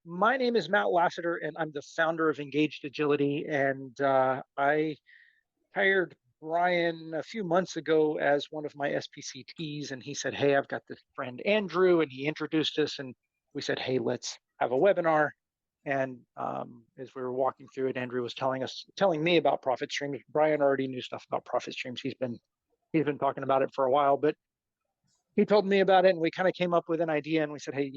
My name is Matt Lasater, and I'm the founder of Engaged Agility. And I hired Brian a few months ago as one of my SPCTs. And he said, "Hey, I've got this friend Andrew," and he introduced us. And we said, "Hey, let's have a webinar." And as we were walking through it, Andrew was telling me about profit streams. Brian already knew stuff about profit streams. He's been talking about it for a while, but he told me about it, and we kind of came up with an idea. And we said, "Hey,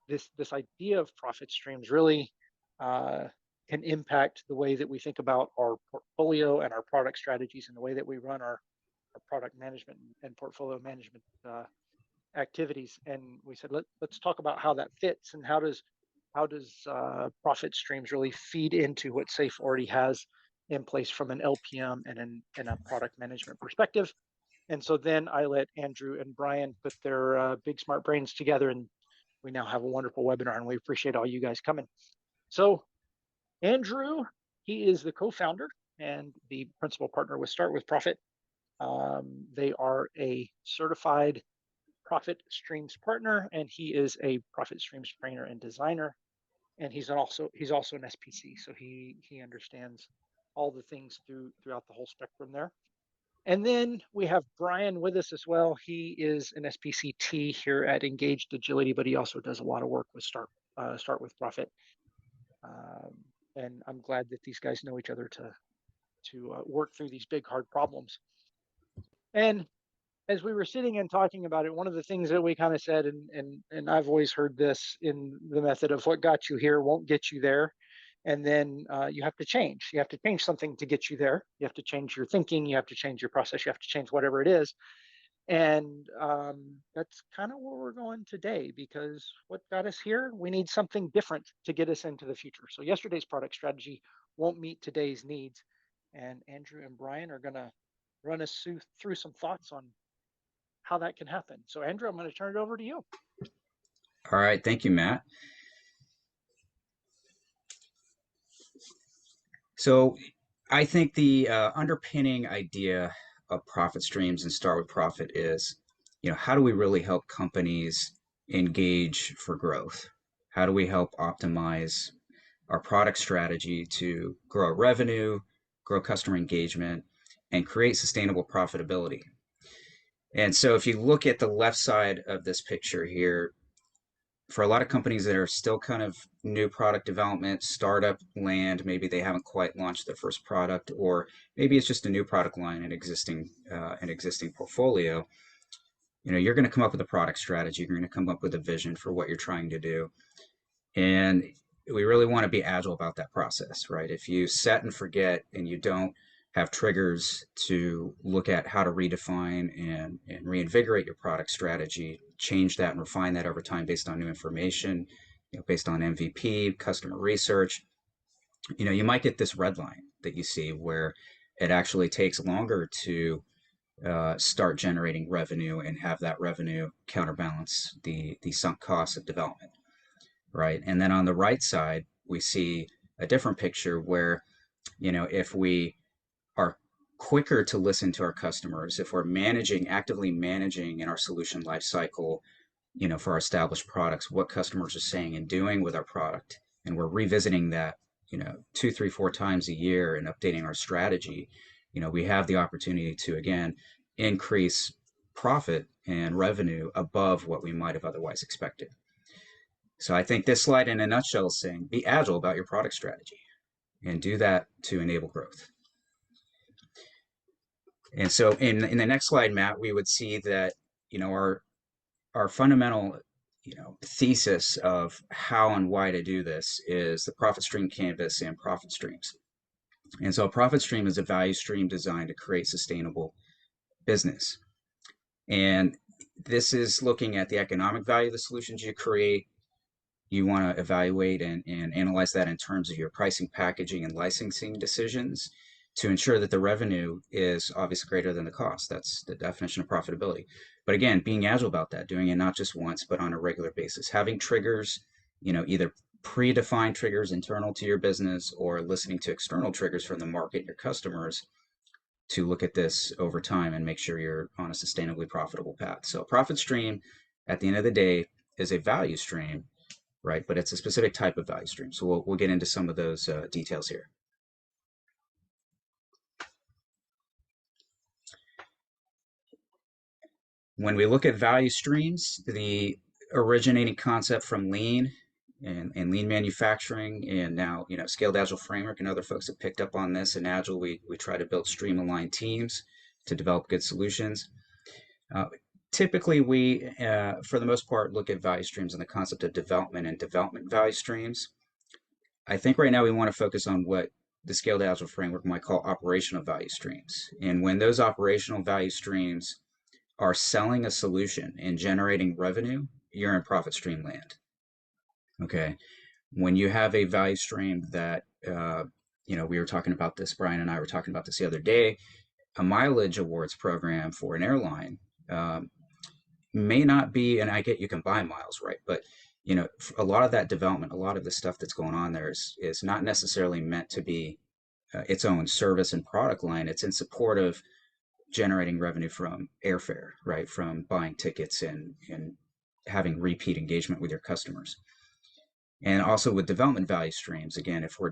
this idea of profit streams really uh, can impact the way that we think about our portfolio and our product strategies and the way that we run our product management and portfolio management activities." And we said, let's talk about how that fits and how does profit streams really feed into what SAFE already has in place from an LPM and a product management perspective. And so then I let Andrew and Brian put their big smart brains together, and we now have a wonderful webinar, and we appreciate all you guys coming. So Andrew, he is the co-founder and the principal partner with Start with Profit. They are a certified profit streams partner, and he is a profit streams trainer and designer. And he's also an SPC, so he understands all the things throughout the whole spectrum there. And then we have Brian with us as well. He is an SPCT here at Engaged Agility, but he also does a lot of work with Start with Profit. Um, and I'm glad that these guys know each other to work through these big hard problems. And as we were sitting and talking about it, one of the things that we kind of said, and I've always heard this in the method of what got you here won't get you there. And then you have to change. You have to change something to get you there. You have to change your thinking. You have to change your process. You have to change whatever it is. And that's kind of where we're going today, because what got us here, we need something different to get us into the future. So yesterday's product strategy won't meet today's needs. And Andrew and Brian are going to run us through some thoughts on how that can happen. So Andrew, I'm going to turn it over to you. All right, thank you, Matt. So I think the underpinning idea of profit streams and Start with Profit is, how do we really help companies engage for growth? How do we help optimize our product strategy to grow revenue, grow customer engagement, and create sustainable profitability? And so if you look at the left side of this picture here, for a lot of companies that are still kind of new product development, startup land, maybe they haven't quite launched their first product, or maybe it's just a new product line, an existing portfolio. You're going to come up with a product strategy. You're going to come up with a vision for what you're trying to do, and we really want to be agile about that process, right? If you set and forget and you don't have triggers to look at how to redefine and reinvigorate your product strategy, change that and refine that over time based on new information, based on MVP, customer research, you might get this red line that you see where it actually takes longer to start generating revenue and have that revenue counterbalance the sunk costs of development, right? And then on the right side, we see a different picture where, if we are quicker to listen to our customers, if we're actively managing in our solution life cycle, for our established products, what customers are saying and doing with our product, and we're revisiting that, 2, 3, 4 times a year and updating our strategy, we have the opportunity to, again, increase profit and revenue above what we might have otherwise expected. So I think this slide in a nutshell is saying be agile about your product strategy and do that to enable growth. And so in the next slide, Matt, we would see that, our fundamental, thesis of how and why to do this is the profit stream canvas and profit streams. And so a profit stream is a value stream designed to create sustainable business. And this is looking at the economic value of the solutions you create. You want to evaluate and analyze that in terms of your pricing, packaging, and licensing decisions to ensure that the revenue is obviously greater than the cost. That's the definition of profitability. But again, being agile about that, doing it not just once, but on a regular basis, having triggers, either predefined triggers internal to your business or listening to external triggers from the market, your customers, to look at this over time and make sure you're on a sustainably profitable path. So a profit stream, at the end of the day, is a value stream right? But it's a specific type of value stream. So we'll get into some of those details here. When we look at value streams, the originating concept from lean and lean manufacturing, and now scaled agile framework, and other folks have picked up on this. In agile, we try to build stream aligned teams to develop good solutions. uh, Typically, we for the most part look at value streams and the concept of development and development value streams. I think right now we want to focus on what the scaled agile framework might call operational value streams. And when those operational value streams are selling a solution and generating revenue, you're in profit stream land. Okay. When you have a value stream that, we were talking about this, Brian and I were talking about this the other day, a mileage awards program for an airline may not be, and I get you can buy miles, right? But, a lot of that development, a lot of the stuff that's going on there is not necessarily meant to be its own service and product line. It's in support of generating revenue from airfare, right? From buying tickets and having repeat engagement with your customers. And also with development value streams, again, if we're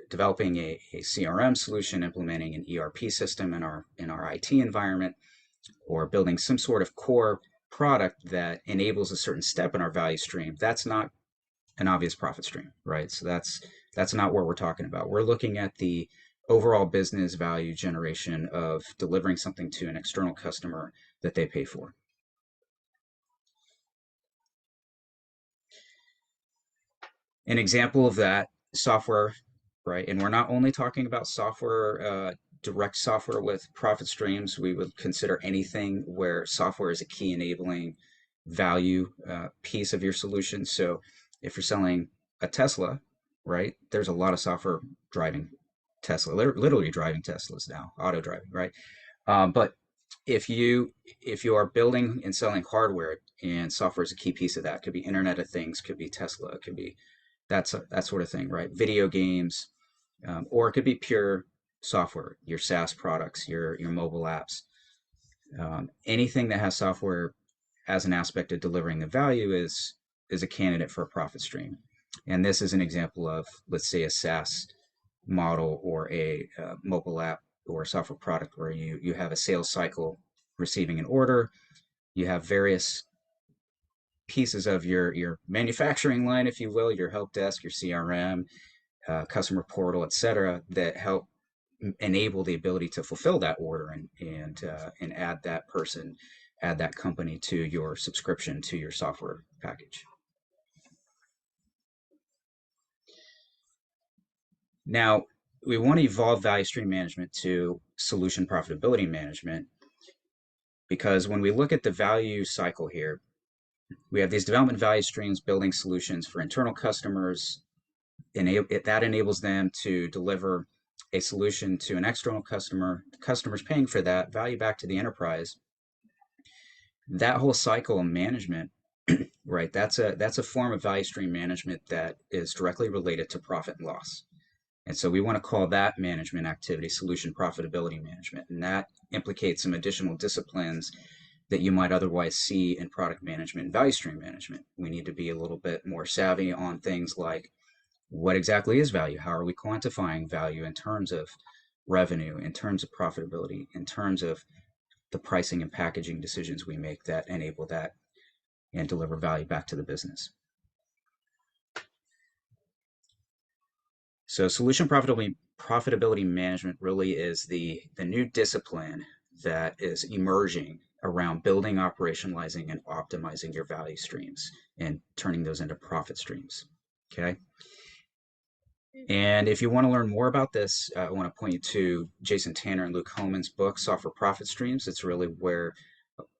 developing a CRM solution, implementing an ERP system in our IT environment, or building some sort of core product that enables a certain step in our value stream, that's not an obvious profit stream, right? So that's not what we're talking about. We're looking at the overall business value generation of delivering something to an external customer that they pay for. An example of that, software, right? And we're not only talking about software, direct software with profit streams. We would consider anything where software is a key enabling value piece of your solution. So if you're selling a Tesla, right, there's a lot of software driving Tesla, literally driving Teslas now, auto driving, right? But if you are building and selling hardware, and software is a key piece of that, could be Internet of Things, could be Tesla, it could be that sort of thing, right? Video games, or it could be pure software, your SaaS products, your mobile apps, anything that has software as an aspect of delivering the value is a candidate for a profit stream. And this is an example of, let's say, a SaaS model or a mobile app or a software product where you have a sales cycle, receiving an order, you have various pieces of your manufacturing line, if you will, your help desk, your CRM, customer portal, etc., that help enable the ability to fulfill that order and add that person, add that company to your subscription, to your software package. Now, we want to evolve value stream management to solution profitability management, because when we look at the value cycle here, we have these development value streams building solutions for internal customers. That enables them to deliver a solution to an external customer. The customer's paying for that value back to the enterprise. That whole cycle of management, right? That's a form of value stream management that is directly related to profit and loss. And so we want to call that management activity solution profitability management. And that implicates some additional disciplines that you might otherwise see in product management and value stream management. We need to be a little bit more savvy on things like, what exactly is value? How are we quantifying value in terms of revenue, in terms of profitability, in terms of the pricing and packaging decisions we make that enable that and deliver value back to the business. So solution profitability management really is the new discipline that is emerging around building, operationalizing, and optimizing your value streams and turning those into profit streams. Okay. And if you want to learn more about this, I want to point you to Jason Tanner and Luke Hohmann's book, Software Profit Streams. It's really where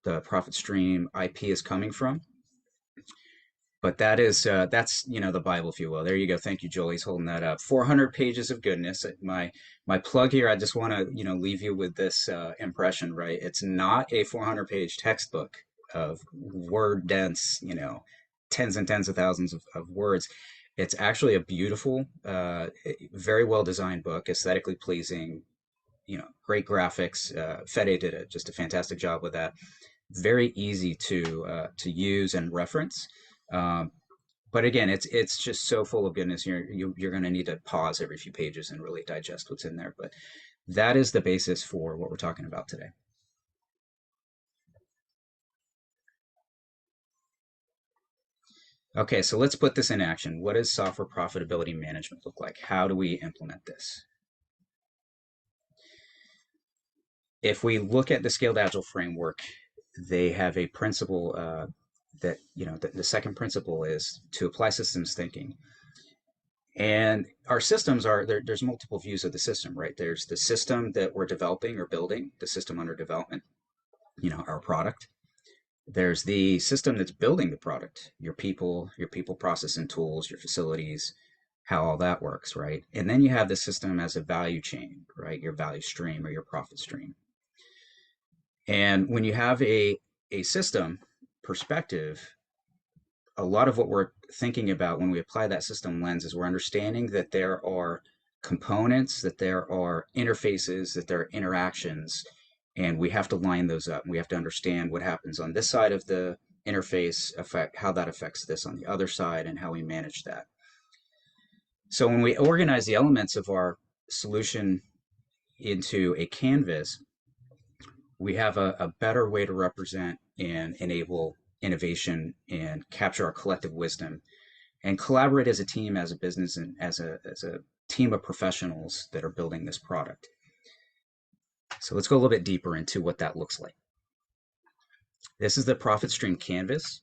the profit stream IP is coming from. But that's the Bible, if you will. There you go. Thank you, Joel. He's holding that up. 400 pages of goodness. My plug here. I just want to leave you with this impression, right? It's not a 400-page textbook of word dense, tens and tens of thousands of words. It's actually a beautiful, very well designed book, aesthetically pleasing, great graphics. Fede did just a fantastic job with that. Very easy to use and reference. But again, it's just so full of goodness. You're going to need to pause every few pages and really digest what's in there. But that is the basis for what we're talking about today. Okay, so let's put this in action. What does software profitability management look like? How do we implement this? If we look at the Scaled Agile framework, they have a principle that, the second principle is to apply systems thinking. And our systems there's multiple views of the system, right? There's the system that we're developing or building, the system under development, our product. There's the system that's building the product, your people, process and tools, your facilities, how all that works, right? And then you have the system as a value chain, right? Your value stream or your profit stream. And when you have a system perspective, a lot of what we're thinking about when we apply that system lens is we're understanding that there are components, that there are interfaces, that there are interactions, and we have to line those up. We have to understand what happens on this side of the interface, how that affects this on the other side, and how we manage that. So when we organize the elements of our solution into a canvas, we have a better way to represent and enable innovation and capture our collective wisdom and collaborate as a team, as a business, and as a team of professionals that are building this product. So let's go a little bit deeper into what that looks like. This is the profit stream canvas.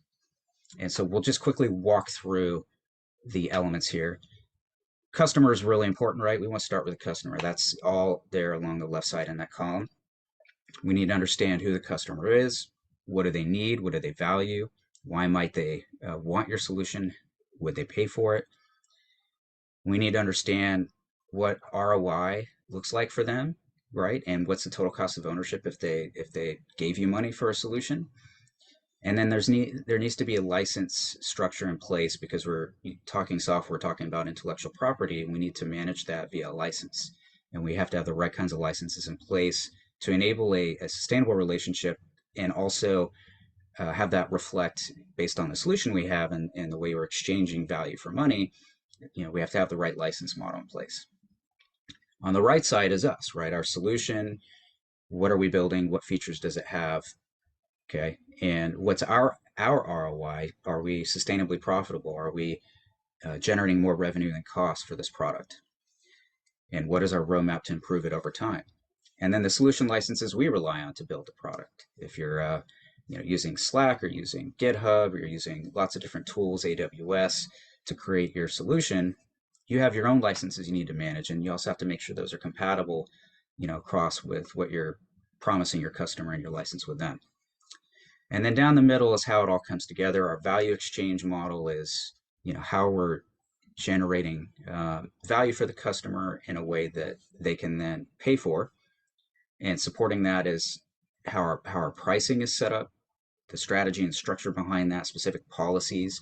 And so we'll just quickly walk through the elements here. Customer is really important, right? We want to start with the customer. That's all there along the left side in that column. We need to understand who the customer is, what do they need, what do they value, why might they want your solution, would they pay for it. We need to understand what ROI looks like for them, right? And what's the total cost of ownership if they gave you money for a solution. And then there needs to be a license structure in place because we're talking software, talking about intellectual property, and we need to manage that via a license. And we have to have the right kinds of licenses in place to enable a sustainable relationship and also have that reflect based on the solution we have and the way we're exchanging value for money. We have to have the right license model in place. On the right side is us, right? Our solution, what are we building? What features does it have? Okay. And what's our ROI? Are we sustainably profitable? Are we generating more revenue than cost for this product? And what is our roadmap to improve it over time? And then the solution licenses we rely on to build the product. If you're using Slack or using GitHub or you're using lots of different tools, AWS, to create your solution, you have your own licenses you need to manage, and you also have to make sure those are compatible, across with what you're promising your customer and your license with them. And then down the middle is how it all comes together. Our value exchange model is, how we're generating value for the customer in a way that they can then pay for. And supporting that is how our pricing is set up, the strategy and structure behind that, specific policies.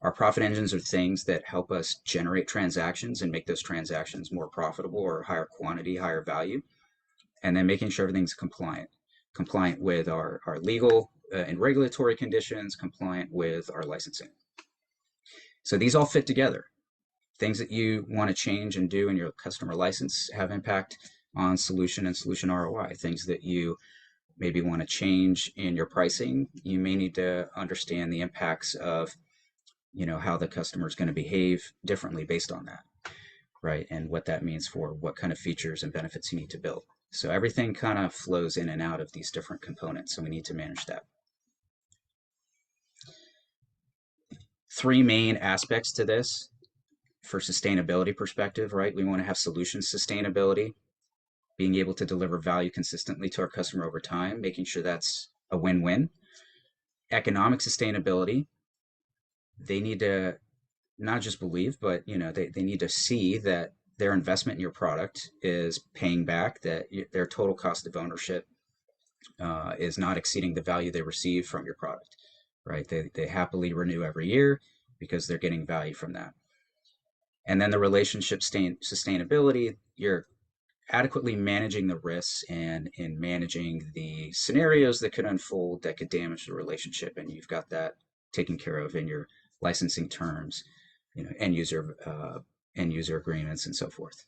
Our profit engines are things that help us generate transactions and make those transactions more profitable or higher quantity, higher value. And then making sure everything's compliant with our legal and regulatory conditions, compliant with our licensing. So these all fit together. Things that you want to change and do in your customer license have impact on solution and solution ROI. Things that you maybe want to change in your pricing, you may need to understand the impacts of, how the customer is going to behave differently based on that, right? And what that means for what kind of features and benefits you need to build. So everything kind of flows in and out of these different components, and we need to manage that. Three main aspects to this for sustainability perspective, right? We want to have solution sustainability, being able to deliver value consistently to our customer over time, making sure that's a win-win. Economic sustainability, they need to not just believe, but they need to see that their investment in your product is paying back, that their total cost of ownership is not exceeding the value they receive from your product, right? They happily renew every year because they're getting value from that. And then the relationship sustainability, you're adequately managing the risks and in managing the scenarios that could unfold that could damage the relationship, and you've got that taken care of in your licensing terms, end user agreements, and so forth.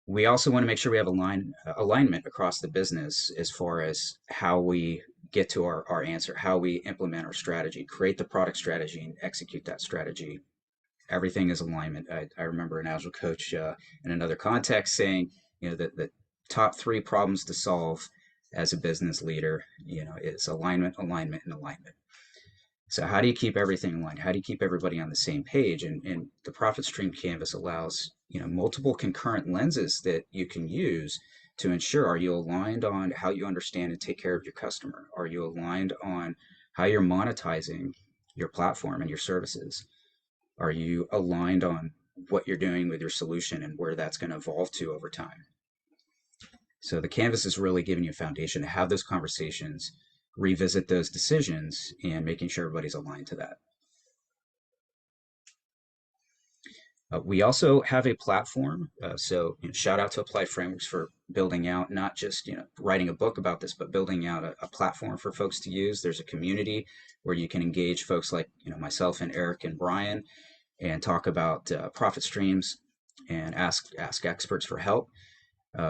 We also want to make sure we have alignment across the business as far as how we get to our answer, how we implement our strategy, create the product strategy, and execute that strategy. Everything is alignment. I remember an Agile coach in another context saying, that the top three problems to solve as a business leader, is alignment, alignment, and alignment. So how do you keep everything aligned? How do you keep everybody on the same page? And the profit stream canvas allows, multiple concurrent lenses that you can use to ensure, are you aligned on how you understand and take care of your customer? Are you aligned on how you're monetizing your platform and your services? Are you aligned on what you're doing with your solution and where that's going to evolve to over time? So the canvas is really giving you a foundation to have those conversations, revisit those decisions, and making sure everybody's aligned to that. We also have a platform. So shout out to Applied Frameworks for building out, not just writing a book about this, but building out a platform for folks to use. There's a community where you can engage folks like myself and Eric and Bryan, and talk about profit streams and ask experts for help.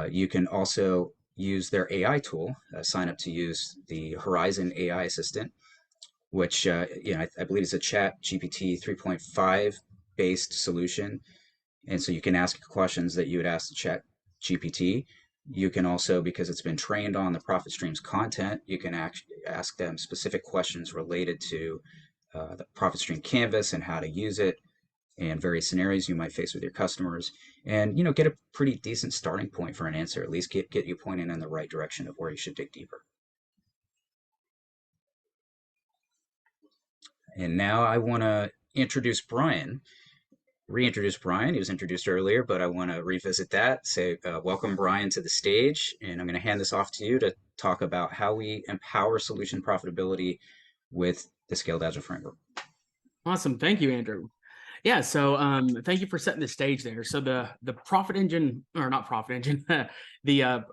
You can also use their AI tool, sign up to use the Horizon AI Assistant, which I believe is a Chat GPT 3.5 based solution. And so you can ask questions that you would ask the Chat GPT. You can also, because it's been trained on the profit streams content, you can ask them specific questions related to the profit stream canvas and how to use it, and various scenarios you might face with your customers, and get a pretty decent starting point for an answer. At least get you pointing in the right direction of where you should dig deeper. And now I want to reintroduce Bryan. He was introduced earlier, but I want to revisit that. Say welcome, Bryan, to the stage, and I'm going to hand this off to you to talk about how we empower solution profitability with the Scaled Agile framework. Awesome. Thank you, Andrew. Yeah, so thank you for setting the stage there. So the profit engine, or not profit engine, the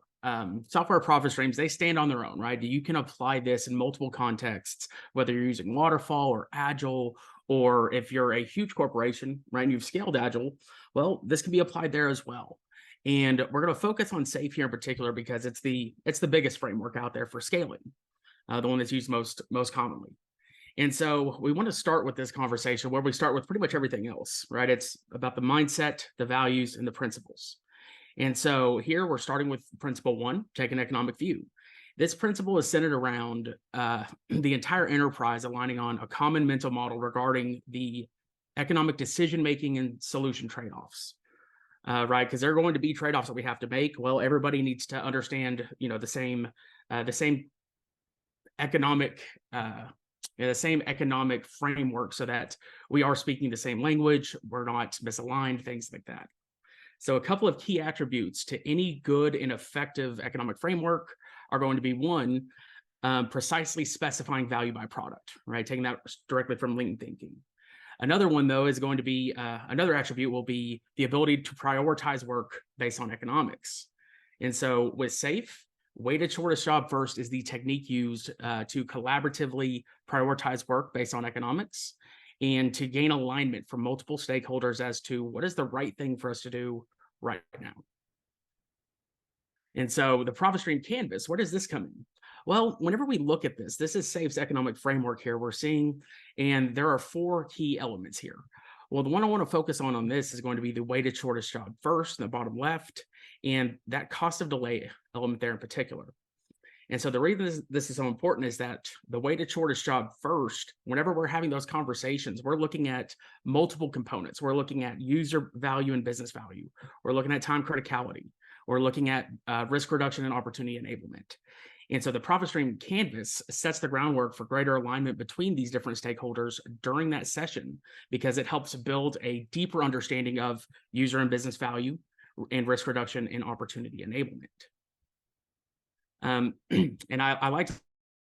software profit streams, they stand on their own, right? You can apply this in multiple contexts, whether you're using waterfall or agile, or if you're a huge corporation, right, and you've scaled agile, well, this can be applied there as well. And we're going to focus on SAFe here in particular because it's the biggest framework out there for scaling, the one that's used most commonly. And so we want to start with this conversation where we start with pretty much everything else, right? It's about the mindset, the values, and the principles. And so here we're starting with principle one, take an economic view. This principle is centered around the entire enterprise aligning on a common mental model regarding the economic decision-making and solution trade-offs, right? Because there are going to be trade-offs that we have to make. Well, everybody needs to understand, the same economic the same economic framework so that we are speaking the same language, we're not misaligned, things like that. So a couple of key attributes to any good and effective economic framework are going to be one, precisely specifying value by product, right? Taking that directly from lean thinking. Another one, though, is going to be, another attribute will be the ability to prioritize work based on economics. And so with SAFe, weighted shortest job first is the technique used to collaboratively prioritize work based on economics and to gain alignment from multiple stakeholders as to what is the right thing for us to do right now. And so the profit stream canvas, where does this come in? Well, whenever we look at this is SAFe's economic framework here we're seeing, and there are four key elements here. Well, the one I want to focus on this is going to be the weighted shortest job first in the bottom left, and that cost of delay element there in particular. And so the reason this is so important is that the weighted shortest job first, whenever we're having those conversations, we're looking at multiple components. We're looking at user value and business value. We're looking at time criticality. We're looking at risk reduction and opportunity enablement. And so the profit stream canvas sets the groundwork for greater alignment between these different stakeholders during that session, because it helps build a deeper understanding of user and business value and risk reduction and opportunity enablement. And I like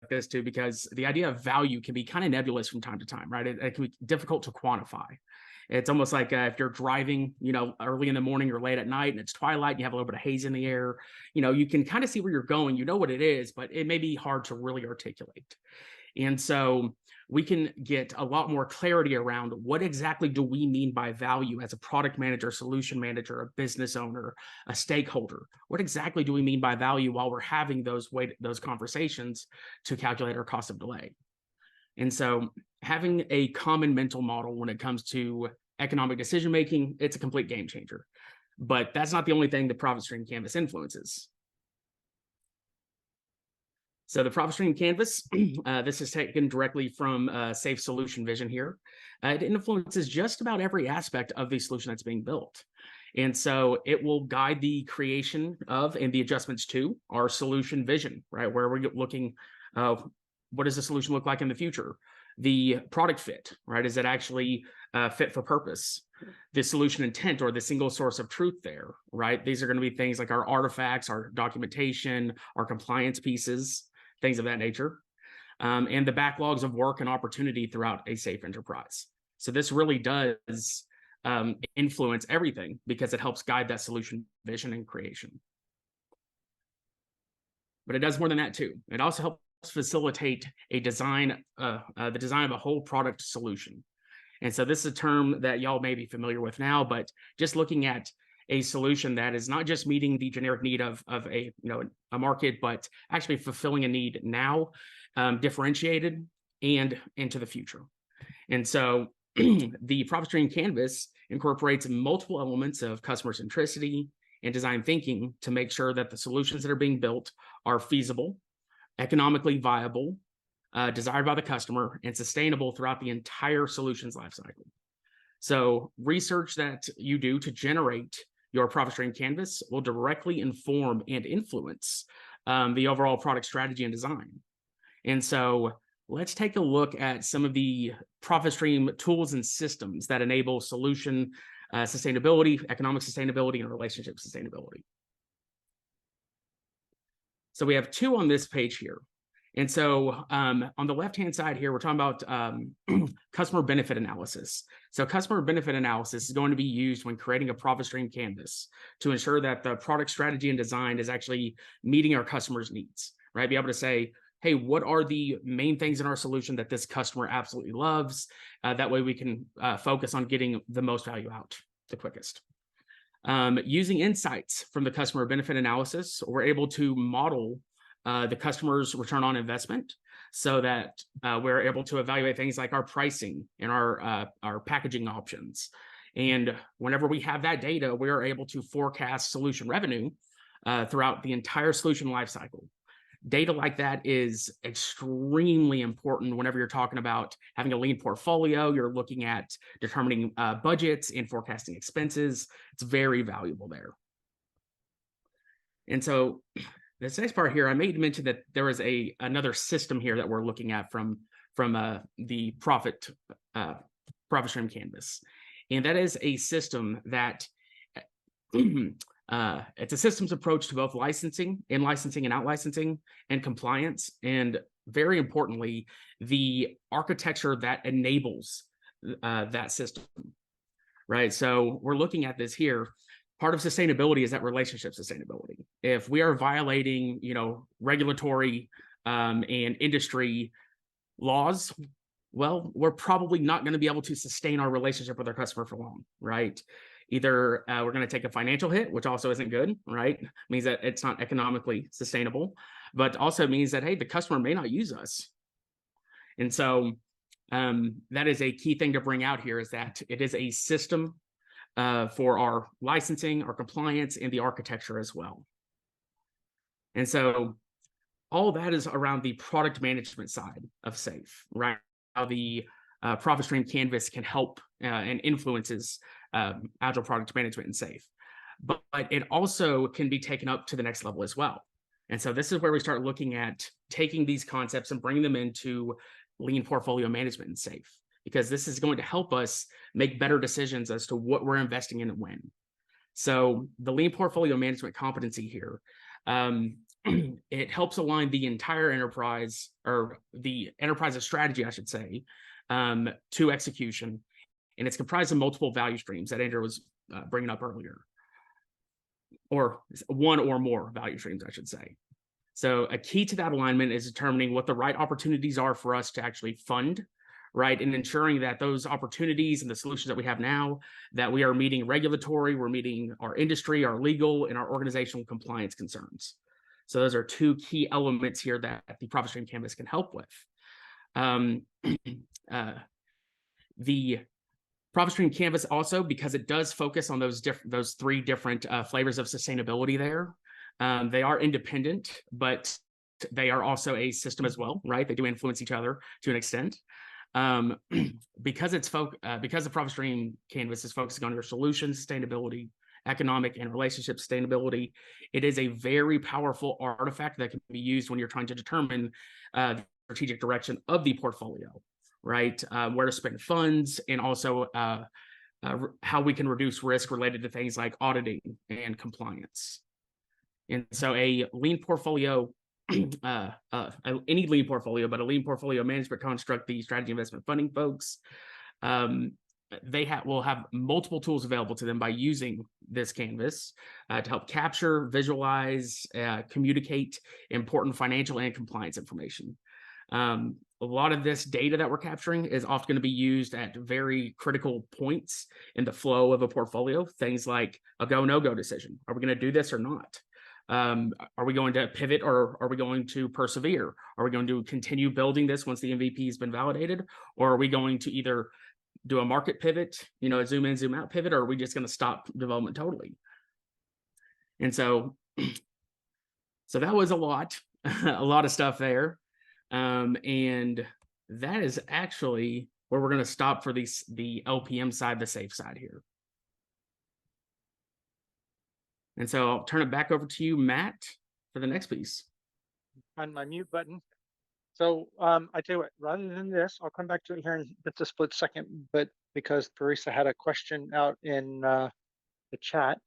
this too, because the idea of value can be kind of nebulous from time to time, right? It can be difficult to quantify. It's almost like if you're driving, early in the morning or late at night and it's twilight, and you have a little bit of haze in the air, you can kind of see where you're going, you know what it is, but it may be hard to really articulate. And so we can get a lot more clarity around what exactly do we mean by value as a product manager, solution manager, a business owner, a stakeholder. What exactly do we mean by value while we're having those conversations to calculate our cost of delay? And so having a common mental model when it comes to economic decision making, it's a complete game changer. But that's not the only thing the profit stream canvas influences. So the profit stream canvas, this is taken directly from Safe Solution Vision here. It influences just about every aspect of the solution that's being built. And so it will guide the creation of and the adjustments to our solution vision, right? Where we're looking, what does the solution look like in the future? The product fit, right? Is it actually fit for purpose? The solution intent, or the single source of truth there, right? These are going to be things like our artifacts, our documentation, our compliance pieces, things of that nature, and the backlogs of work and opportunity throughout a safe enterprise. So this really does influence everything because it helps guide that solution vision and creation. But it does more than that too. It also helps facilitate a design, the design of a whole product solution. And so this is a term that y'all may be familiar with now, but just looking at a solution that is not just meeting the generic need of a market, but actually fulfilling a need now, differentiated and into the future. And so the profit stream canvas incorporates multiple elements of customer centricity and design thinking to make sure that the solutions that are being built are feasible, economically viable, desired by the customer, and sustainable throughout the entire solutions lifecycle. So research that you do to generate your profit stream canvas will directly inform and influence the overall product strategy and design. And so let's take a look at some of the profit stream tools and systems that enable solution sustainability, economic sustainability, and relationship sustainability. So we have two on this page here. And so on the left-hand side here, we're talking about customer benefit analysis. So customer benefit analysis is going to be used when creating a profit stream canvas to ensure that the product strategy and design is actually meeting our customers' needs, right? Be able to say, hey, what are the main things in our solution that this customer absolutely loves? That way we can focus on getting the most value out the quickest. Using insights from the customer benefit analysis, we're able to model the customer's return on investment so that we're able to evaluate things like our pricing and our packaging options. And whenever we have that data, we are able to forecast solution revenue throughout the entire solution lifecycle. Data like that is extremely important whenever you're talking about having a lean portfolio. You're looking at determining budgets and forecasting expenses. It's very valuable there. And so this next part here, I made mention that there is another system here that we're looking at from the profit stream canvas, and that is a system that it's a systems approach to both licensing and out licensing and compliance, and very importantly, the architecture that enables that system, right? So we're looking at this here. Part of sustainability is that relationship sustainability. If we are violating, regulatory and industry laws, well, we're probably not going to be able to sustain our relationship with our customer for long, right? Either we're going to take a financial hit, which also isn't good, right? It means that it's not economically sustainable, but also means that, hey, the customer may not use us. And so that is a key thing to bring out here, is that it is a system for our licensing, our compliance, and the architecture as well. And so all that is around the product management side of SAFE, right? How the profit stream canvas can help and influences agile product management in SAFE. But it also can be taken up to the next level as well. And so this is where we start looking at taking these concepts and bringing them into lean portfolio management in SAFE, because this is going to help us make better decisions as to what we're investing in and when. So the lean portfolio management competency here, it helps align the entire enterprise, or the enterprise's strategy, I should say, to execution. And it's comprised of multiple value streams that Andrew was bringing up earlier, or one or more value streams, I should say. So a key to that alignment is determining what the right opportunities are for us to actually fund, right? And ensuring that those opportunities and the solutions that we have now, that we are meeting regulatory, we're meeting our industry, our legal, and our organizational compliance concerns. So those are two key elements here that the profit stream canvas can help with. The profit stream canvas also, because it does focus on those three different flavors of sustainability there. They are independent, but they are also a system as well, right? They do influence each other to an extent. Because the profit stream canvas is focusing on your solution sustainability, economic and relationship sustainability, it is a very powerful artifact that can be used when you're trying to determine the strategic direction of the portfolio, right? Where to spend funds, and also how we can reduce risk related to things like auditing and compliance. And so a lean portfolio, any lean portfolio, but a lean portfolio management construct, the strategy investment funding folks, they will have multiple tools available to them by using this canvas to help capture, visualize, communicate important financial and compliance information. A lot of this data that we're capturing is often going to be used at very critical points in the flow of a portfolio. Things like a go, no-go decision. Are we going to do this or not? Are we going to pivot, or are we going to persevere? Are we going to continue building this once the MVP has been validated? Or are we going to either do a market pivot, a zoom in, zoom out pivot, or are we just going to stop development totally? And so that was a lot of stuff there. And that is actually where we're going to stop for the LPM side, the safe side here. And so I'll turn it back over to you, Matt, for the next piece. On my mute button. So I tell you what, rather than this, I'll come back to it here in just a split second, but because Teresa had a question out in the chat,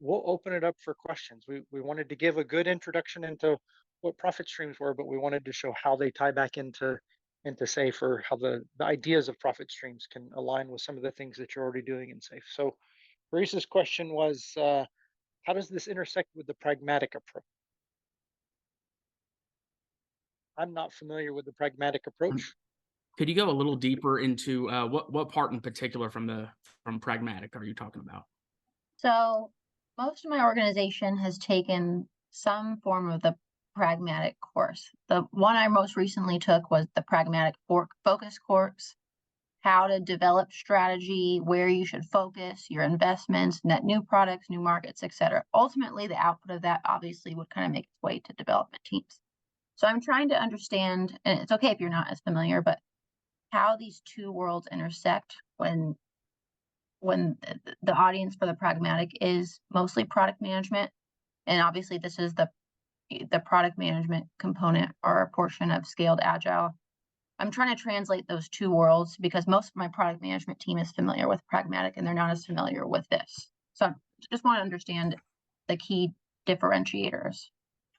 we'll open it up for questions. We wanted to give a good introduction into what profit streams were, but we wanted to show how they tie back into SAFE, or how the ideas of profit streams can align with some of the things that you're already doing in SAFE. So Teresa's question was, how does this intersect with the pragmatic approach? I'm not familiar with the pragmatic approach. Could you go a little deeper into what part in particular from pragmatic are you talking about? So most of my organization has taken some form of the pragmatic course. The one I most recently took was the pragmatic focus course, how to develop strategy, where you should focus your investments, net new products, new markets, etc. Ultimately, the output of that obviously would kind of make its way to development teams. So I'm trying to understand, and it's okay if you're not as familiar, but how these two worlds intersect when the audience for the pragmatic is mostly product management. And obviously this is the product management component, or a portion of scaled agile. I'm trying to translate those two worlds because most of my product management team is familiar with pragmatic and they're not as familiar with this. So I just want to understand the key differentiators.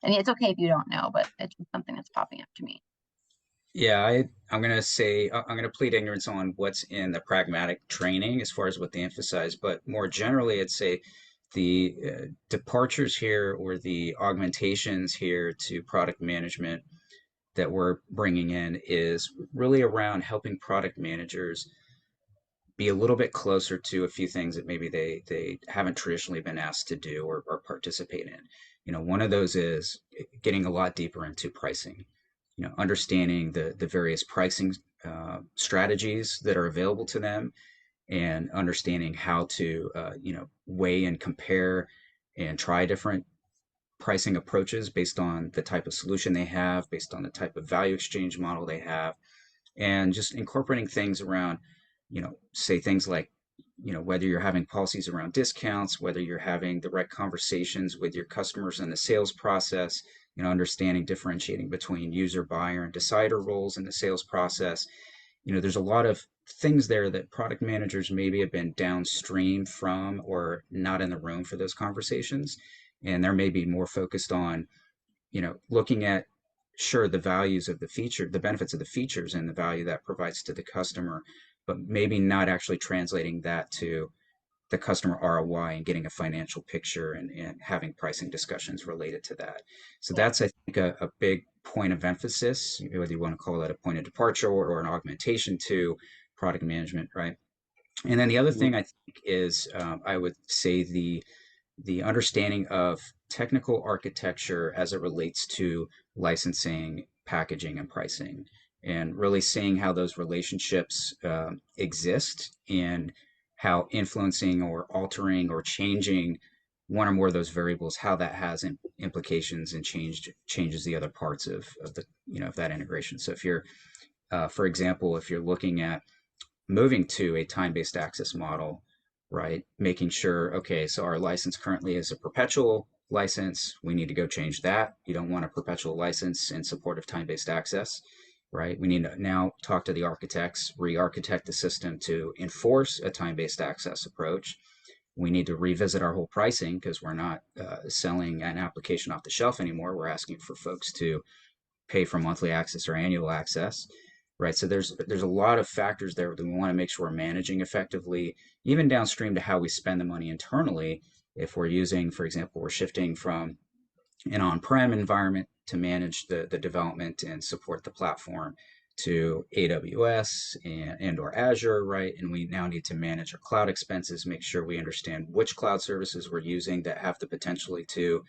And it's okay if you don't know, but it's something that's popping up to me. Yeah, I'm going to say, I'm going to plead ignorance on what's in the pragmatic training as far as what they emphasize. But more generally, I'd say the departures here, or the augmentations here to product management that we're bringing in, is really around helping product managers be a little bit closer to a few things that maybe they haven't traditionally been asked to do or participate in. One of those is getting a lot deeper into pricing, understanding the various pricing strategies that are available to them, and understanding how to weigh and compare and try different pricing approaches based on the type of solution they have, based on the type of value exchange model they have, and just incorporating things around, say things like, whether you're having policies around discounts, whether you're having the right conversations with your customers in the sales process, understanding differentiating between user, buyer, and decider roles in the sales process. There's a lot of things there that product managers maybe have been downstream from, or not in the room for those conversations. And they're maybe more focused on, looking at, sure, the values of the feature, the benefits of the features and the value that provides to the customer, but maybe not actually translating that to the customer ROI and getting a financial picture and having pricing discussions related to that. So that's, I think, a big point of emphasis, whether you want to call that a point of departure or an augmentation to product management, right? And then the other thing I think is I would say the understanding of technical architecture as it relates to licensing, packaging, and pricing, and really seeing how those relationships exist and how influencing or altering or changing one or more of those variables, how that has implications and changes the other parts of the of that integration. So if you're, for example, if you're looking at moving to a time-based access model, right? Making sure, okay, so our license currently is a perpetual license. We need to go change that. You don't want a perpetual license in support of time-based access, right? We need to now talk to the architects, re-architect the system to enforce a time-based access approach. We need to revisit our whole pricing because we're not selling an application off the shelf anymore. We're asking for folks to pay for monthly access or annual access, right? So there's a lot of factors there that we want to make sure we're managing effectively, even downstream to how we spend the money internally. If we're using, for example, we're shifting from an on-prem environment to manage the development and support the platform to AWS and or Azure, right? And we now need to manage our cloud expenses, make sure we understand which cloud services we're using that have the potentially to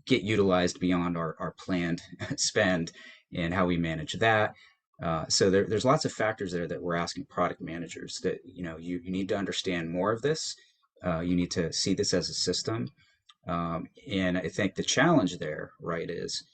get utilized beyond our planned spend and how we manage that. So there's lots of factors there that we're asking product managers that, you need to understand more of this. You need to see this as a system. And I think the challenge there, right, is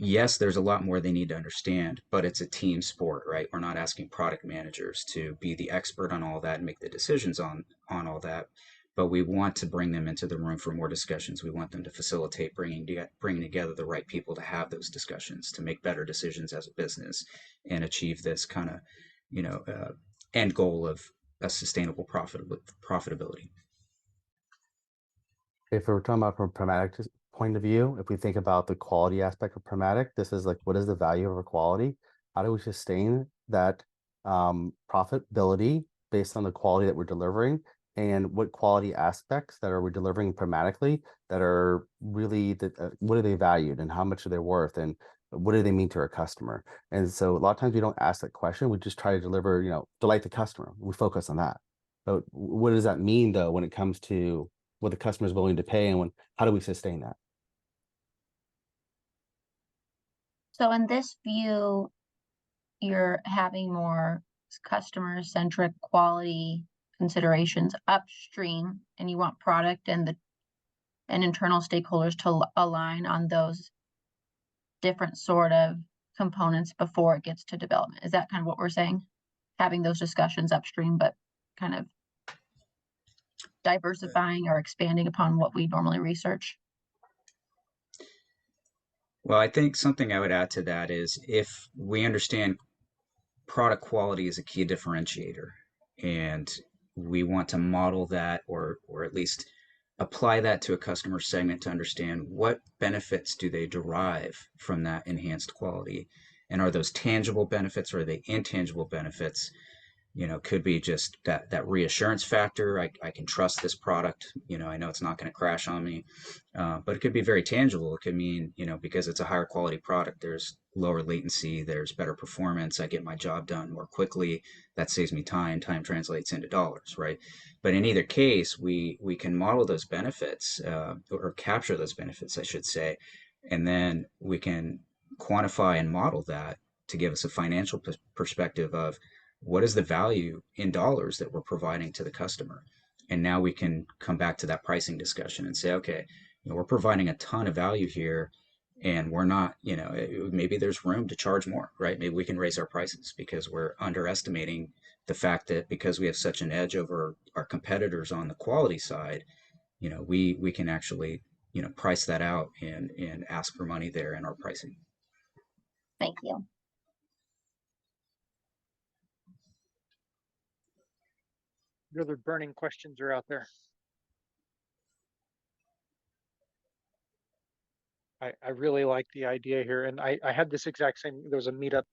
yes, there's a lot more they need to understand, but it's a team sport, right? We're not asking product managers to be the expert on all that and make the decisions on all that, but we want to bring them into the room for more discussions. We want them to facilitate bringing together the right people to have those discussions, to make better decisions as a business and achieve this kind of, end goal of a sustainable profitability. If we're talking about from a pragmatic point of view, if we think about the quality aspect of pragmatic, this is like, what is the value of our quality? How do we sustain that profitability based on the quality that we're delivering? And what quality aspects that are we delivering pragmatically that are really, what are they valued and how much are they worth and what do they mean to our customer? And so a lot of times we don't ask that question. We just try to deliver, delight the customer. We focus on that. But what does that mean though, when it comes to what the customer is willing to pay and how do we sustain that? So in this view, you're having more customer-centric quality considerations upstream, and you want product and internal stakeholders to align on those different sort of components before it gets to development. Is that kind of what we're saying? Having those discussions upstream, but kind of diversifying or expanding upon what we normally research? Well, I think something I would add to that is if we understand product quality is a key differentiator and we want to model that or at least apply that to a customer segment to understand what benefits do they derive from that enhanced quality, and are those tangible benefits or are they intangible benefits? Could be just that reassurance factor. I can trust this product. I know it's not going to crash on me. But it could be very tangible. It could mean, because it's a higher quality product, there's lower latency, there's better performance. I get my job done more quickly. That saves me time. Time translates into dollars, right? But in either case, we can model those benefits or capture those benefits, I should say, and then we can quantify and model that to give us a financial perspective of what is the value in dollars that we're providing to the customer. And now we can come back to that pricing discussion and say, okay, we're providing a ton of value here and we're not, maybe there's room to charge more, right? Maybe we can raise our prices because we're underestimating the fact that because we have such an edge over our competitors on the quality side, we can actually, price that out and ask for money there in our pricing. Thank you. What other burning questions are out there? I really like the idea here. And I had this exact same, there was a meetup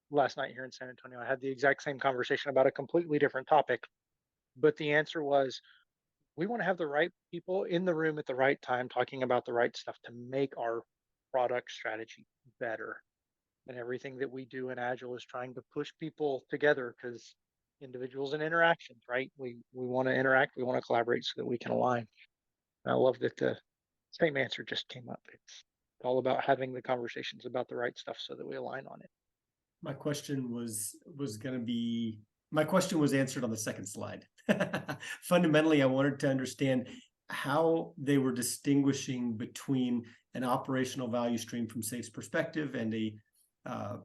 last night here in San Antonio. I had the exact same conversation about a completely different topic. But the answer was, we want to have the right people in the room at the right time talking about the right stuff to make our product strategy better. And everything that we do in Agile is trying to push people together because individuals and interactions, right? We want to interact, we want to collaborate so that we can align. And I love that the same answer just came up. It's all about having the conversations about the right stuff so that we align on it. My question was going to be, my question was answered on the second slide. Fundamentally, I wanted to understand how they were distinguishing between an operational value stream from SAFE's perspective and a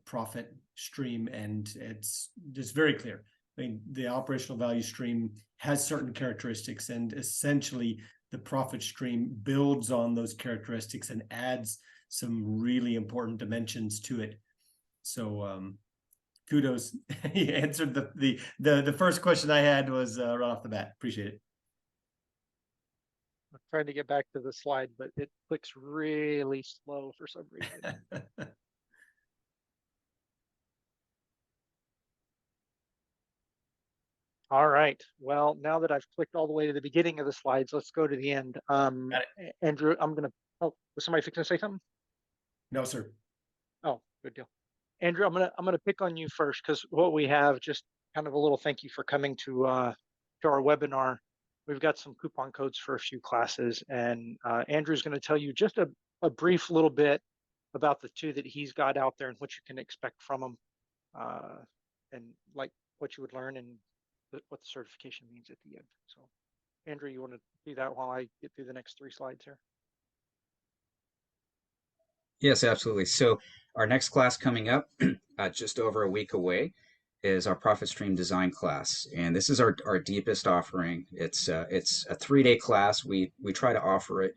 profit stream, and it's just very clear. I mean, the operational value stream has certain characteristics, and essentially the profit stream builds on those characteristics and adds some really important dimensions to it. So kudos. You answered the first question I had was right off the bat. Appreciate it. I'm trying to get back to the slide, but it clicks really slow for some reason. All right. Well, now that I've clicked all the way to the beginning of the slides, let's go to the end. Andrew, I'm gonna. Oh, was somebody fixing to say something? No, sir. Oh, good deal. Andrew, I'm gonna pick on you first because what we have, just kind of a little thank you for coming to our webinar. We've got some coupon codes for a few classes, and Andrew's going to tell you just a brief little bit about the two that he's got out there and what you can expect from them, and like what you would learn and what the certification means at the end. So, Andrew, you want to do that while I get through the next 3 slides here? Yes, absolutely. So our next class coming up, just over a week away, is our profit stream design class, and this is our deepest offering. It's a 3-day class. We try to offer it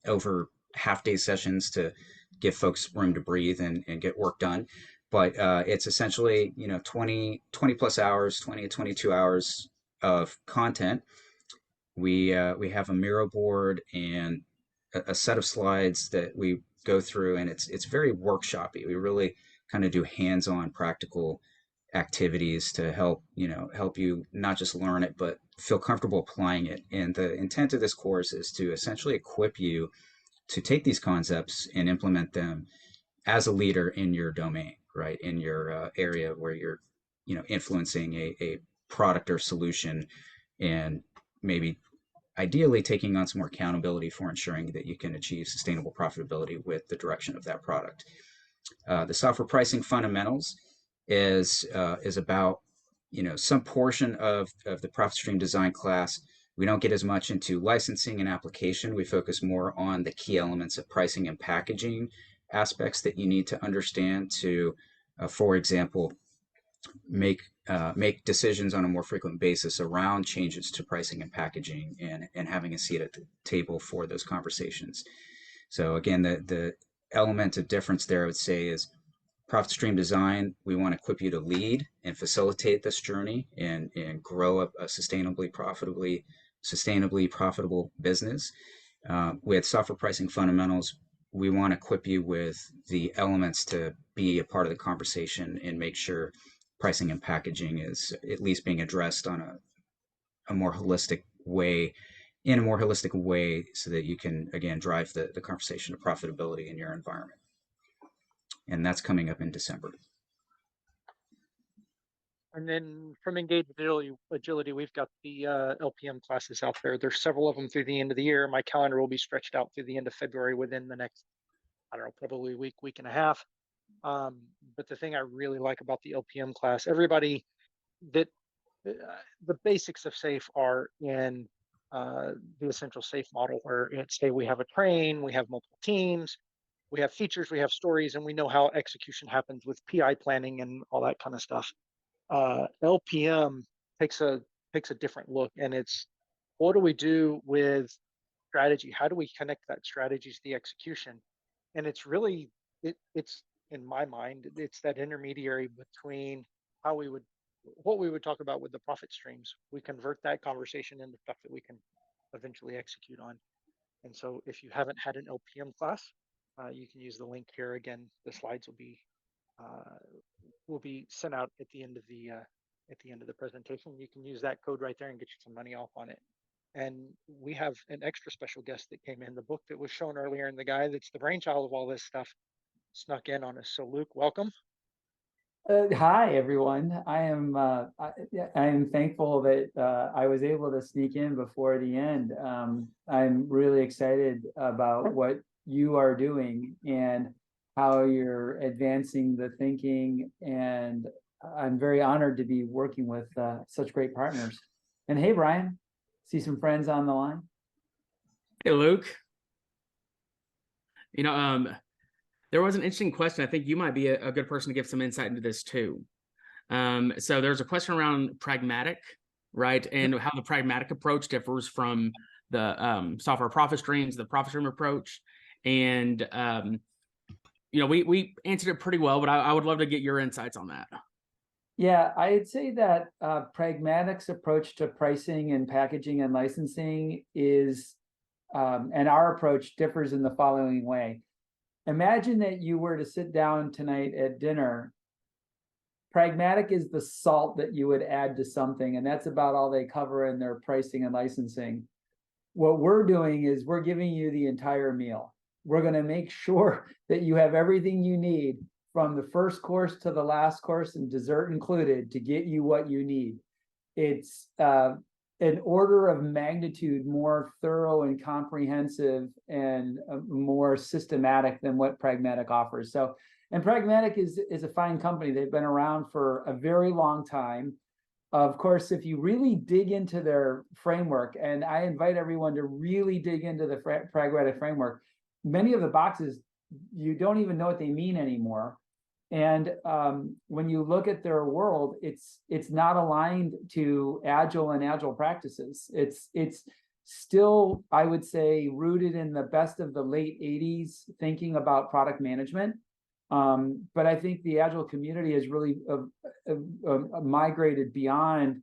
over half-day sessions to give folks room to breathe and get work done. But it's essentially 20 plus hours, 20 to 22 hours of content. We have a Miro board and a set of slides that we go through, and it's very workshoppy. We really kind of do hands-on practical activities to help you not just learn it but feel comfortable applying it. And the intent of this course is to essentially equip you to take these concepts and implement them as a leader in your domain, right, in your area where you're influencing a product or solution, and maybe ideally taking on some more accountability for ensuring that you can achieve sustainable profitability with the direction of that product. The software pricing fundamentals is about some portion of the profit stream design class. We don't get as much into licensing and application. We focus more on the key elements of pricing and packaging aspects that you need to understand to, for example, make decisions on a more frequent basis around changes to pricing and packaging, and having a seat at the table for those conversations. So again, the element of difference there, I would say, is profit stream design. We want to equip you to lead and facilitate this journey and grow a sustainably profitable business. With software pricing fundamentals, we want to equip you with the elements to be a part of the conversation and make sure pricing and packaging is at least being addressed on a more holistic way, so that you can, again, drive the conversation of profitability in your environment. And that's coming up in December. And then from Engaged Agility, we've got the LPM classes out there. There's several of them through the end of the year. My calendar will be stretched out through the end of February within the next, I don't know, probably week and a half. But the thing I really like about the LPM class, everybody that the basics of SAFE are in the essential SAFE model, where it's, hey, we have a train, we have multiple teams, we have features, we have stories, and we know how execution happens with PI planning and all that kind of stuff. LPM takes a different look, and it's, what do we do with strategy? How do we connect that strategy to the execution? And it's really, it's in my mind, it's that intermediary between what we would talk about with the profit streams. We convert that conversation into stuff that we can eventually execute on. And so if you haven't had an LPM class, you can use the link here. Again, the slides will be sent out at the end of the presentation. You can use that code right there and get you some money off on it. And we have an extra special guest that came in. The book that was shown earlier, and the guy that's the brainchild of all this stuff snuck in on us. So Luke, welcome. Hi, everyone. I am thankful that I was able to sneak in before the end. I'm really excited about what you are doing and how you're advancing the thinking, and I'm very honored to be working with such great partners. And hey, Bryan, see some friends on the line. Hey, Luke. There was an interesting question. I think you might be a good person to give some insight into this too. So there's a question around pragmatic, right? And how the pragmatic approach differs from the software profit streams, the profit stream approach. And, we answered it pretty well, but I would love to get your insights on that. Yeah, I'd say that Pragmatic's approach to pricing and packaging and licensing is, and our approach differs in the following way. Imagine that you were to sit down tonight at dinner. Pragmatic is the salt that you would add to something, and that's about all they cover in their pricing and licensing. What we're doing is we're giving you the entire meal. We're going to make sure that you have everything you need from the first course to the last course and dessert included to get you what you need. It's an order of magnitude more thorough and comprehensive and more systematic than what Pragmatic offers. So, and Pragmatic is a fine company. They've been around for a very long time. Of course, if you really dig into their framework, and I invite everyone to really dig into the Pragmatic framework, many of the boxes, you don't even know what they mean anymore. And when you look at their world, it's not aligned to agile practices. It's still, I would say, rooted in the best of the late 80s thinking about product management. But I think the agile community has really migrated beyond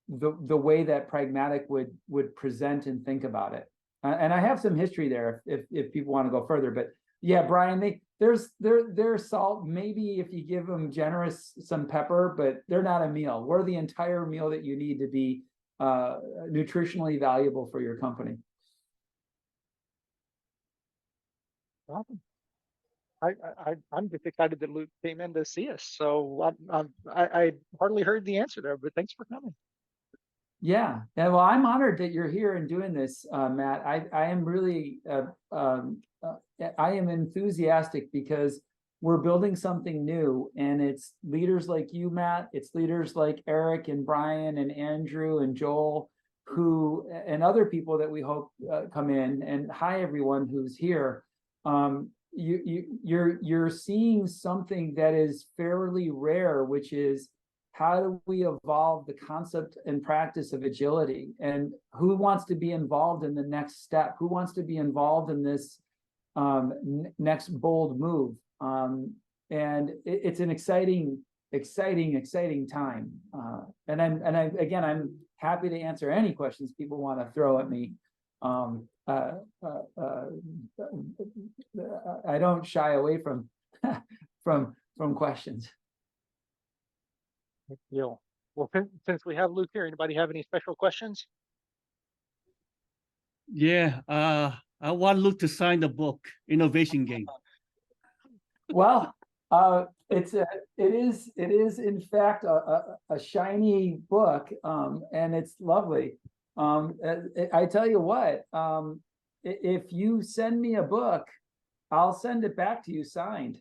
the way that Pragmatic would present and think about it. And I have some history there if people want to go further. But yeah, Bryan, they're salt. Maybe if you give them generous some pepper, but they're not a meal. We're the entire meal that you need to be nutritionally valuable for your company. Awesome. I'm just excited that Luke came in to see us. So I hardly heard the answer there, but thanks for coming. Yeah, well, I'm honored that you're here and doing this, Matt. I am really, I am enthusiastic because we're building something new, and it's leaders like you, Matt. It's leaders like Eric and Bryan and Andrew and Joel, and other people that we hope come in. And hi, everyone who's here. You're seeing something that is fairly rare, which is, how do we evolve the concept and practice of agility? And who wants to be involved in the next step? Who wants to be involved in this next bold move? And it's an exciting time. And I'm happy to answer any questions people want to throw at me. I don't shy away from from questions. Well, since we have Luke here, anybody have any special questions? Yeah, I want Luke to sign the book, Innovation Game. Well, it is in fact a shiny book, and it's lovely. I tell you what, if you send me a book, I'll send it back to you signed.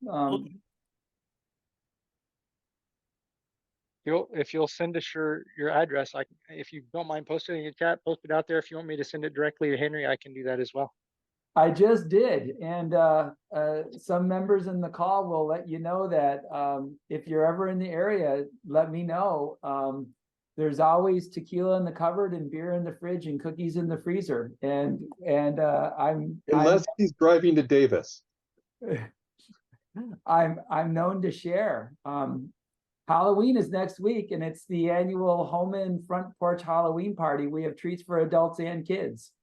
Okay. If you'll send us your address, if you don't mind posting it in the chat, post it out there. If you want me to send it directly to Henry, I can do that as well. I just did, and some members in the call will let you know that if you're ever in the area, let me know. There's always tequila in the cupboard and beer in the fridge and cookies in the freezer. And unless he's driving to Davis. I'm known to share. Halloween is next week, and it's the annual Hohmann Front Porch Halloween party. We have treats for adults and kids.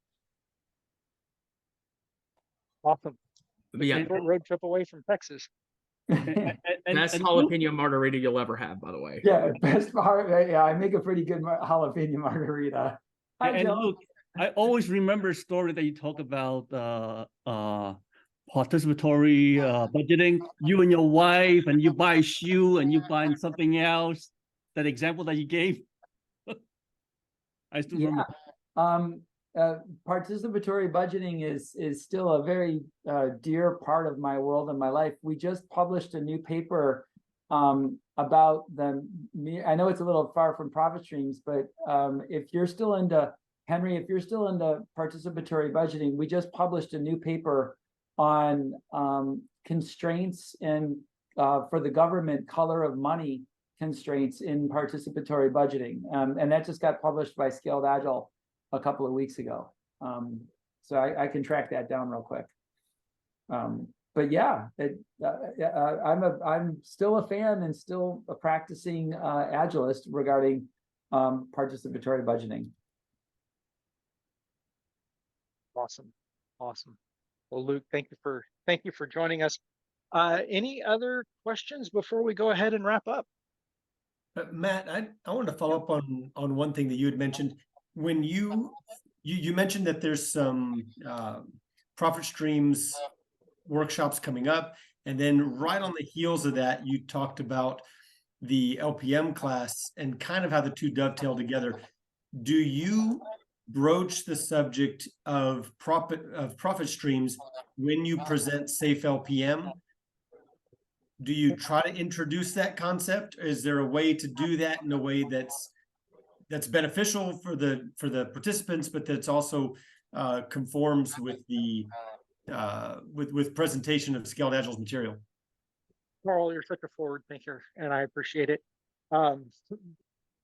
Awesome. Yeah. Favorite road trip away from Texas. Best and jalapeno margarita you'll ever have, by the way. Yeah, best part. Yeah, I make a pretty good jalapeno margarita. Hi, and Joe. look, I always remember a story that you talk about participatory budgeting. You and your wife, and you buy a shoe, and you buy something else. That example that you gave, I still remember. Um, participatory budgeting is still a very dear part of my world and my life. We just published a new paper about them. I know it's a little far from profit streams, but if you're still into Henry, if you're still into participatory budgeting, we just published a new paper on constraints and for the government color of money constraints in participatory budgeting. And that just got published by Scaled Agile a couple of weeks ago. So I can track that down real quick. But yeah, I'm still a fan and still a practicing agilist regarding participatory budgeting. Awesome. Well, Luke, thank you for joining us. Any other questions before we go ahead and wrap up? Matt, I want to follow up on one thing that you had mentioned. When you mentioned that there's some profit streams workshops coming up, and then right on the heels of that, you talked about the LPM class and kind of how the two dovetail together. Do you broach the subject of profit streams when you present Safe LPM? Do you try to introduce that concept? Is there a way to do that in a way that's beneficial for the participants, but that's also conforms with the with presentation of Scaled Agile's material? Carl, you're such a forward thinker, and I appreciate it.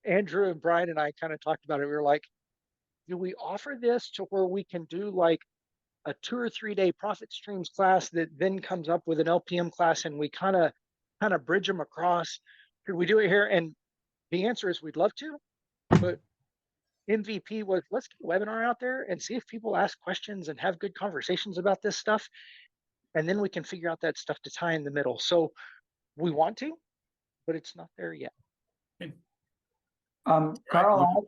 Andrew and Brian and I kind of talked about it. We were like, do we offer this to where we can do like a 2 or 3 day profit streams class that then comes up with an LPM class, and we kind of bridge them across? Could we do it here? And the answer is we'd love to, but MVP was, let's get a webinar out there and see if people ask questions and have good conversations about this stuff. And then we can figure out that stuff to tie in the middle. So we want to, but it's not there yet. Carl,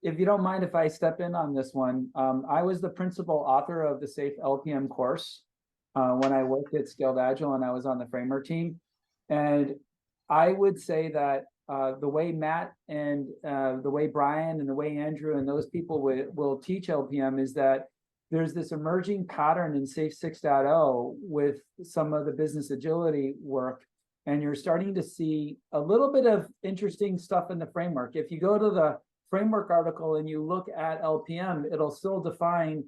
if you don't mind if I step in on this one, I was the principal author of the Safe LPM course when I worked at Scaled Agile and I was on the framework team. And I would say that the way Matt and the way Brian and the way Andrew and those people will teach LPM is that there's this emerging pattern in Safe 6.0 with some of the business agility work. And you're starting to see a little bit of interesting stuff in the framework. If you go to the framework article and you look at LPM, it'll still define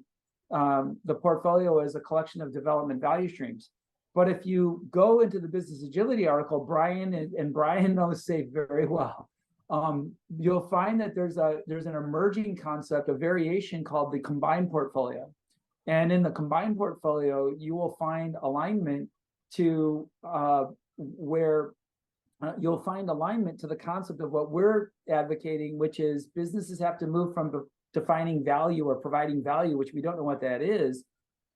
the portfolio as a collection of development value streams. But if you go into the business agility article, Brian and Brian knows Safe very well. You'll find that there's an emerging concept, a variation called the combined portfolio. And in the combined portfolio, you will find alignment to where you'll find alignment to the concept of what we're advocating, which is businesses have to move from defining value or providing value, which we don't know what that is,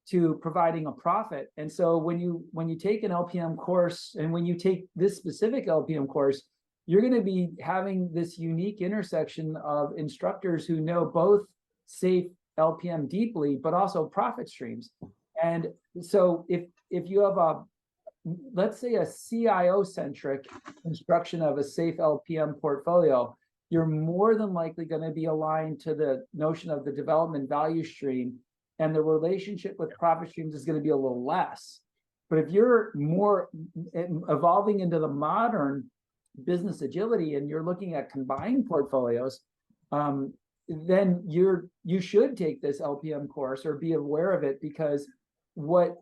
to providing a profit. And so when you take an LPM course, and when you take this specific LPM course, you're going to be having this unique intersection of instructors who know both Safe LPM deeply, but also profit streams. And so if you have let's say a CIO-centric construction of a Safe LPM portfolio, you're more than likely going to be aligned to the notion of the development value stream, and the relationship with profit streams is going to be a little less. But if you're more evolving into the modern business agility and you're looking at combined portfolios, then you should take this LPM course or be aware of it, because what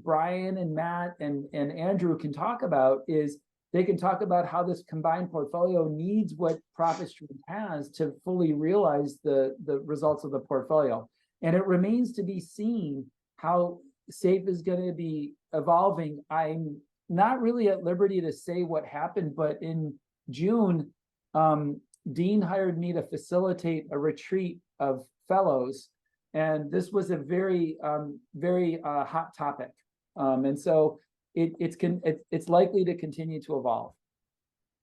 Brian and Matt and Andrew can talk about is they can talk about how this combined portfolio needs what profit stream has to fully realize the results of the portfolio. And it remains to be seen how Safe is going to be evolving. I'm not really at liberty to say what happened, but in June, Dean hired me to facilitate a retreat of fellows. And this was a very hot topic. And so it's likely to continue to evolve.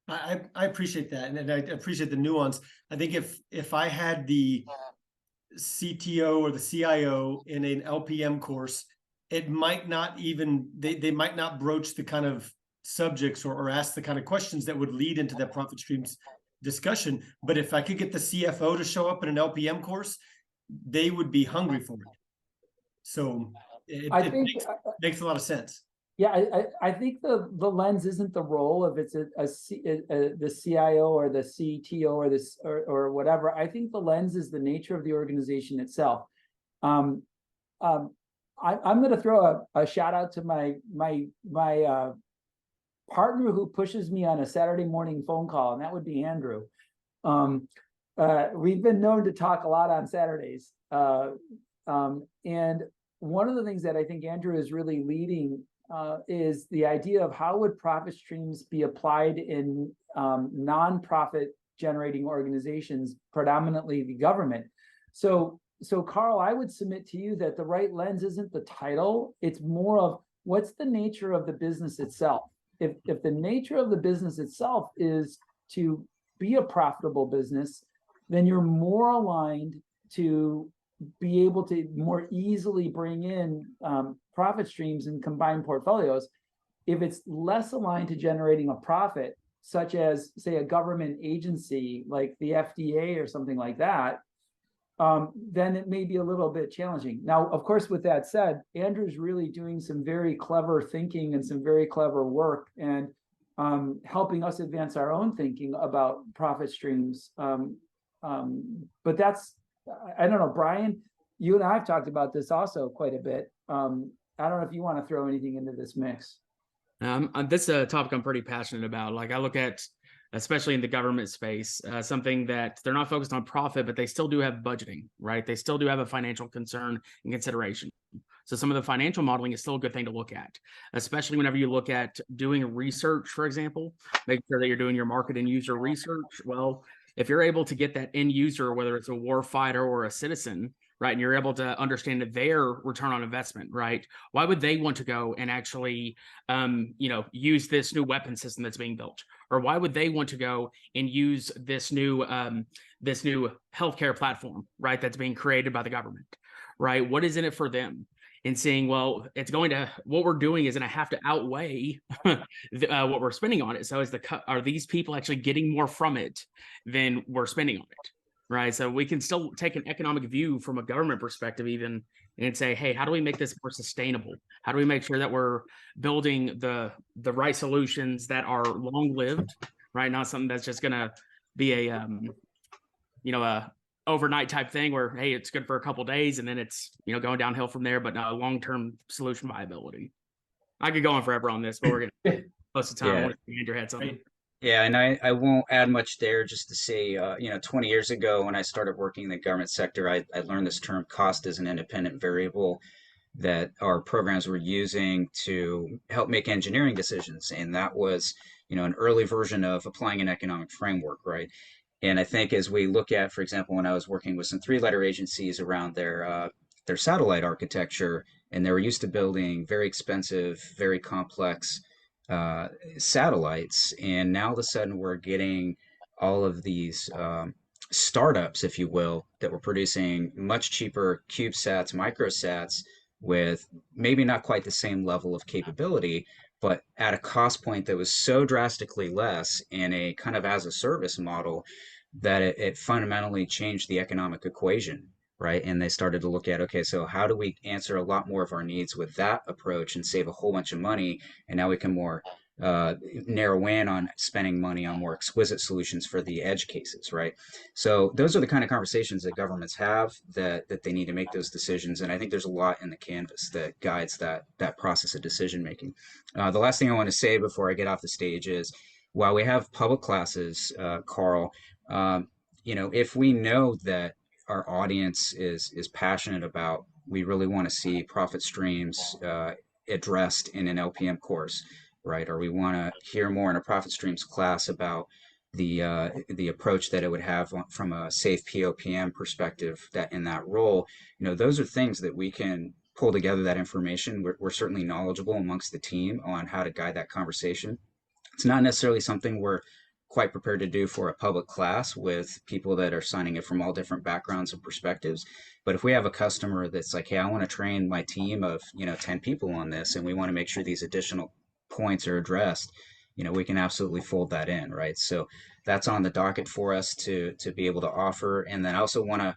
I appreciate that, and I appreciate the nuance. I think if I had the CTO or the CIO in an LPM course, it might not even they might not broach the kind of subjects or ask the kind of questions that would lead into that profit streams discussion. But if I could get the CFO to show up in an LPM course, they would be hungry for it. So it makes a lot of sense. Yeah, I think the lens isn't the role of it's the CIO or the CTO or whatever. I think the lens is the nature of the organization itself. I'm going to throw a shout out to my partner who pushes me on a Saturday morning phone call, and that would be Andrew. We've been known to talk a lot on Saturdays, and one of the things that I think Andrew is really leading is the idea of how would profit streams be applied in nonprofit generating organizations, predominantly the government. So Carl, I would submit to you that the right lens isn't the title, it's more of what's the nature of the business itself. If the nature of the business itself is to be a profitable business, then you're more aligned to be able to more easily bring in profit streams and combined portfolios. If it's less aligned to generating a profit, such as, say, a government agency like the FDA or something like that, then it may be a little bit challenging. Now, of course, with that said, Andrew's really doing some very clever thinking and some very clever work and helping us advance our own thinking about profit streams. But that's, I don't know, Bryan, you and I have talked about this also quite a bit. I don't know if you want to throw anything into this mix. This is a topic I'm pretty passionate about. Like I look at, especially in the government space, something that they're not focused on profit, but they still do have budgeting, right? They still do have a financial concern and consideration. So some of the financial modeling is still a good thing to look at, especially whenever you look at doing research, for example, make sure that you're doing your market and user research. Well, if you're able to get that end user, whether it's a war fighter or a citizen, right, and you're able to understand their return on investment, right? Why would they want to go and actually, use this new weapon system that's being built? Or why would they want to go and use this new healthcare platform, right, that's being created by the government, right? What is in it for them? And seeing, well, what we're doing is going to have to outweigh what we're spending on it. So are these people actually getting more from it than we're spending on it? Right. So we can still take an economic view from a government perspective even and say, hey, how do we make this more sustainable? How do we make sure that we're building the right solutions that are long lived, right? Not something that's just going to be a overnight type thing where, hey, it's good for a couple of days and then it's, going downhill from there, but not a long-term solution viability. I could go on forever on this, but we're going to close to time. Yeah. I want to see Andrew had something. Yeah, and I won't add much there, just to say, 20 years ago when I started working in the government sector, I learned this term cost as an independent variable that our programs were using to help make engineering decisions. And that was, an early version of applying an economic framework, right? And I think as we look at, for example, when I was working with some three-letter agencies around their satellite architecture, and they were used to building very expensive, very complex satellites, and now all of a sudden we're getting all of these startups, if you will, that were producing much cheaper CubeSats, microsats with maybe not quite the same level of capability, but at a cost point that was so drastically less in a kind of as a service model that it fundamentally changed the economic equation, right? And they started to look at, okay, so how do we answer a lot more of our needs with that approach and save a whole bunch of money? And now we can more narrow in on spending money on more exquisite solutions for the edge cases, right? So those are the kind of conversations that governments have that they need to make those decisions. And I think there's a lot in the canvas that guides that process of decision making. The last thing I want to say before I get off the stage is, while we have public classes, Carl, if we know that our audience is passionate about, we really want to see profit streams addressed in an LPM course, right? Or we want to hear more in a profit streams class about the approach that it would have from a safe POPM perspective that in that role, those are things that we can pull together that information. We're certainly knowledgeable amongst the team on how to guide that conversation. It's not necessarily something we're quite prepared to do for a public class with people that are signing it from all different backgrounds and perspectives. But if we have a customer that's like, hey, I want to train my team of 10 people on this, and we want to make sure these additional points are addressed, we can absolutely fold that in, right? So that's on the docket for us to be able to offer. And then I also want to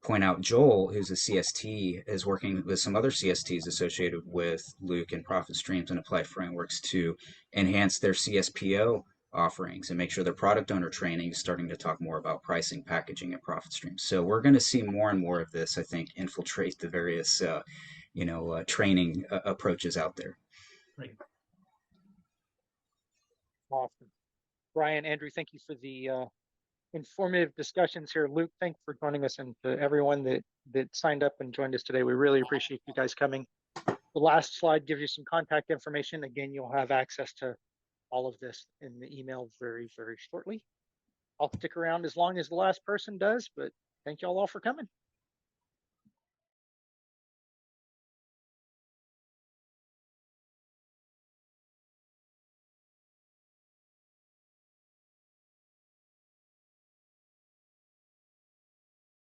point out Joel, who's a CST, is working with some other CSTs associated with Luke and Profit Streams and Applied Frameworks to enhance their CSPO offerings and make sure their product owner training is starting to talk more about pricing, packaging, and profit streams. So we're going to see more and more of this, I think, infiltrate the various, training approaches out there. Great. Awesome. Bryan, Andrew, thank you for the informative discussions here. Luke, thanks for joining us, and to everyone that signed up and joined us today. We really appreciate you guys coming. The last slide gives you some contact information. Again, you'll have access to all of this in the email very, very shortly. I'll stick around as long as the last person does, but thank you all for coming.